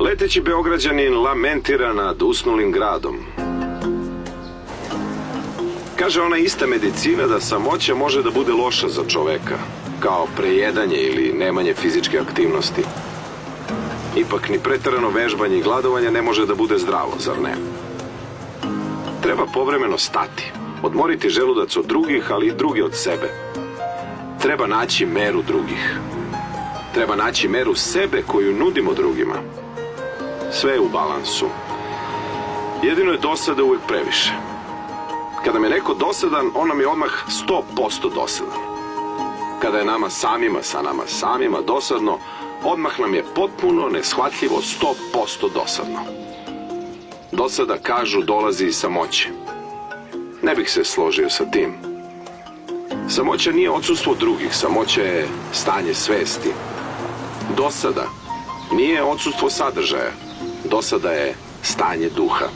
Leteći Beograđanin lamentira nad usnulim gradom. Kaže ona ista medicina da samoća može da bude loša za čoveka, kao prejedanje ili nemanje fizičke aktivnosti. Ipak ni preterano vežbanje i gladovanje ne može da bude zdravo, zar ne? Treba povremeno stati, odmoriti želudac od drugih, ali i drugi od sebe. Treba naći meru drugih. Treba naći meru sebe koju nudimo drugima. Sve je u balansu. Jedino je dosada uvek previše. Kada me neko dosadan, on nam je odmah 100% dosadan. Kada je nama samima dosadno, odmah nam je potpuno neshvatljivo 100% dosadno. Dosada, kažu, dolazi iz samoće. Ne bih se složio sa tim. Samoća nije odsustvo drugih, samoća je stanje svesti. Dosada nije odsustvo sadržaja, dosada je stanje duha.